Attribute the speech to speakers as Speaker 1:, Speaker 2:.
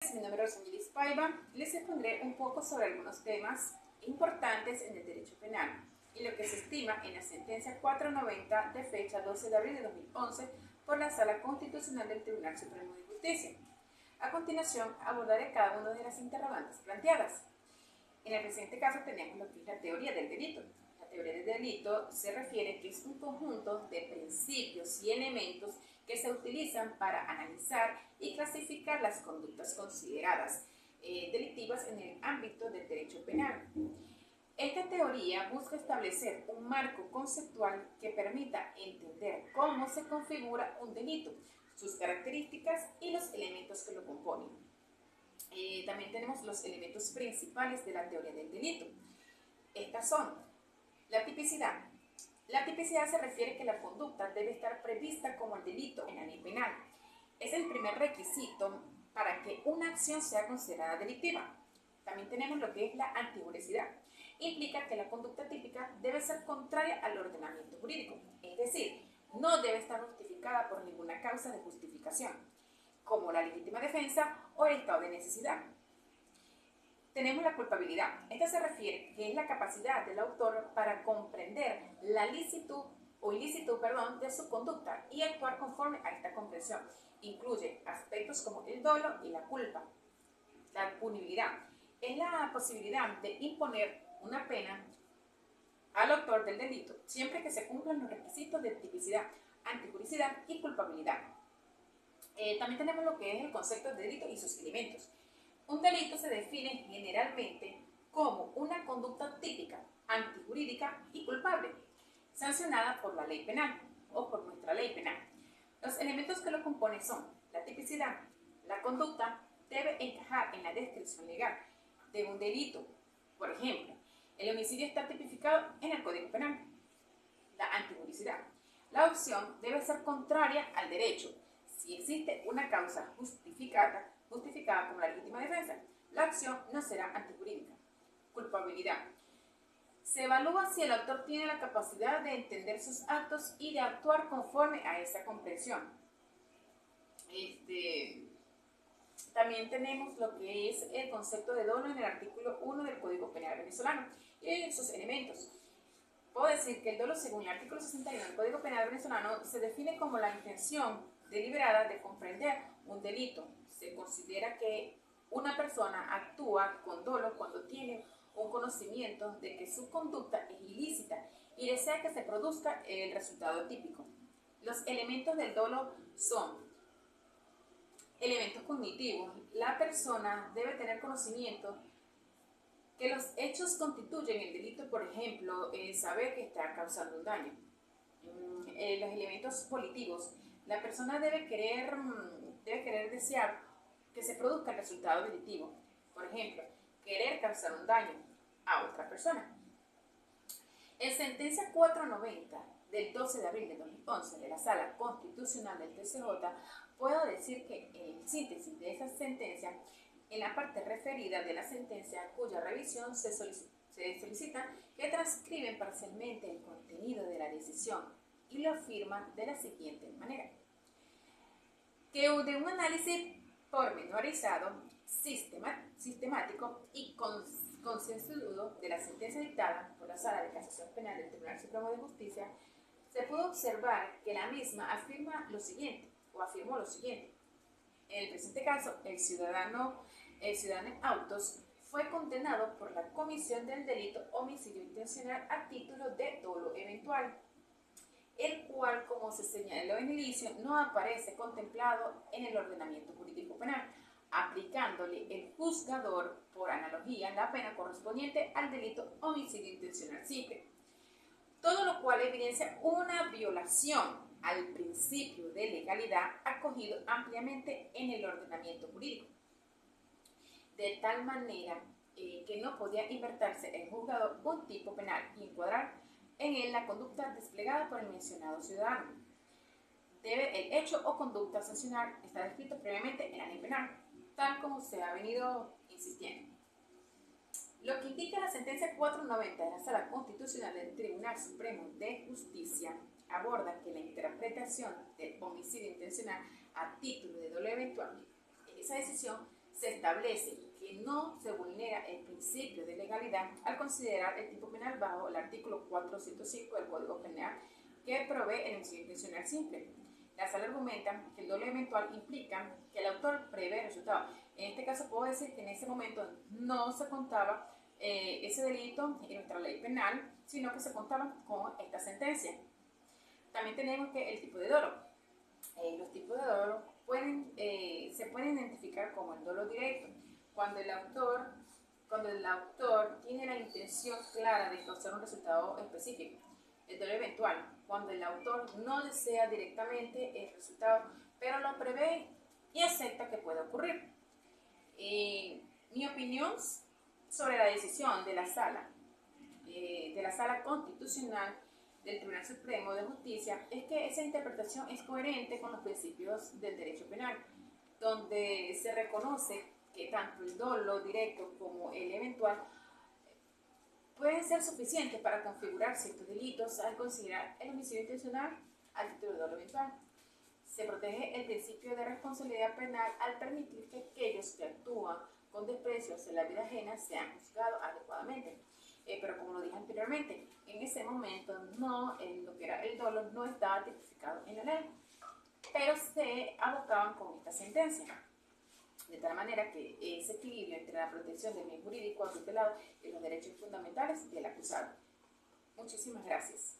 Speaker 1: tardes, mi nombre es Rosangelis Paiva y les expondré un poco sobre algunos temas importantes en el derecho penal y lo que se estima en la sentencia 490 de fecha 12 de abril de 2011 por la Sala Constitucional del Tribunal Supremo de Justicia. A continuación abordaré cada una de las interrogantes planteadas. En el presente caso tenemos lo que es la teoría del delito. La teoría del delito se refiere que es un conjunto de principios y elementos que se utilizan para analizar y clasificar las conductas consideradas delictivas en el ámbito del derecho penal. Esta teoría busca establecer un marco conceptual que permita entender cómo se configura un delito, sus características y los elementos que lo componen. También tenemos los elementos principales de la teoría del delito. Estas son la tipicidad. La tipicidad se refiere que la conducta debe estar prevista como el delito en la ley penal. Es el primer requisito para que una acción sea considerada delictiva. También tenemos lo que es la antijurosidad. Implica que la conducta típica debe ser contraria al ordenamiento jurídico, es decir, no debe estar justificada por ninguna causa de justificación, como la legítima defensa o el estado de necesidad. Tenemos la culpabilidad. Esta se refiere que es la capacidad del autor para comprender la licitud o ilicitud, de su conducta y actuar conforme a esta comprensión. Incluye aspectos como el dolo y la culpa. La punibilidad es la posibilidad de imponer una pena al autor del delito siempre que se cumplan los requisitos de tipicidad, antijuricidad y culpabilidad. También tenemos lo que es el concepto de delito y sus elementos. Un delito se define generalmente como una conducta típica, antijurídica y culpable, sancionada por la ley penal o por nuestra ley penal. Los elementos que lo componen son la tipicidad. La conducta debe encajar en la descripción legal de un delito. Por ejemplo, el homicidio está tipificado en el Código Penal. La antijuricidad. La opción debe ser contraria al derecho. Si existe una causa justificada como la legítima defensa, la acción no será antijurídica. Culpabilidad. Se evalúa si el autor tiene la capacidad de entender sus actos y de actuar conforme a esa comprensión. También tenemos lo que es el concepto de dolo en el artículo 1 del Código Penal venezolano y sus elementos. Puedo decir que el dolo, según el artículo 61 del Código Penal venezolano, se define como la intención deliberada de comprender un delito. Se considera que una persona actúa con dolo cuando tiene un conocimiento de que su conducta es ilícita y desea que se produzca el resultado típico. Los elementos del dolo son elementos cognitivos. La persona debe tener conocimiento que los hechos constituyen el delito, por ejemplo, saber que está causando un daño. Los elementos volitivos. La persona debe querer desear que se produzca el resultado delictivo. Por ejemplo, querer causar un daño a otra persona. En sentencia 490 del 12 de abril de 2011 de la Sala Constitucional del TCJ, puedo decir que en síntesis de esa sentencia, en la parte referida de la sentencia cuya revisión se solicita que transcriben parcialmente el contenido de la decisión y lo afirman de la siguiente manera: que de un análisis pormenorizado, sistemático y concienzudo de la sentencia dictada por la Sala de Casación Penal del Tribunal Supremo de Justicia, se pudo observar que la misma afirmó lo siguiente. En el presente caso, el ciudadano en autos fue condenado por la comisión del delito homicidio intencional a título de dolo eventual, el cual, como se señaló en el inicio, no aparece contemplado en el ordenamiento jurídico penal, aplicándole el juzgador, por analogía, la pena correspondiente al delito homicidio intencional simple, todo lo cual evidencia una violación al principio de legalidad acogido ampliamente en el ordenamiento jurídico, de tal manera que no podía invertirse el juzgador un tipo penal y encuadrar en él la conducta desplegada por el mencionado ciudadano. Debe el hecho o conducta sancionar estar descrito previamente en la ley penal, tal como se ha venido insistiendo. Lo que indica la sentencia 490 de la Sala Constitucional del Tribunal Supremo de Justicia aborda que la interpretación del homicidio intencional a título de dolo eventual, en esa decisión se establece que no se vulnera el principio de legalidad al considerar el tipo penal bajo el artículo 405 del Código Penal, que provee el homicidio intencional simple. La sala argumenta que el dolo eventual implica que el autor prevé el resultado. En este caso puedo decir que en ese momento no se contaba ese delito en nuestra ley penal, sino que se contaba con esta sentencia. También tenemos que el tipo de dolo. Los tipos de dolo se pueden identificar como el dolo directo, cuando el autor tiene la intención clara de causar un resultado específico. El dolo eventual, cuando el autor no desea directamente el resultado, pero lo prevé y acepta que puede ocurrir. Mi opinión sobre la decisión de la sala constitucional del Tribunal Supremo de Justicia es que esa interpretación es coherente con los principios del derecho penal, donde se reconoce que tanto el dolo directo como el eventual pueden ser suficientes para configurar ciertos delitos al considerar el homicidio intencional al título de dolo eventual. Se protege el principio de responsabilidad penal al permitir que aquellos que actúan con desprecio hacia la vida ajena sean juzgados adecuadamente. Pero como lo dije anteriormente, en ese momento lo que era el dolo no estaba tipificado en la ley, pero se abocaban con esta sentencia. De tal manera que ese equilibrio entre la protección del bien jurídico tutelado y los derechos fundamentales del acusado. Muchísimas gracias.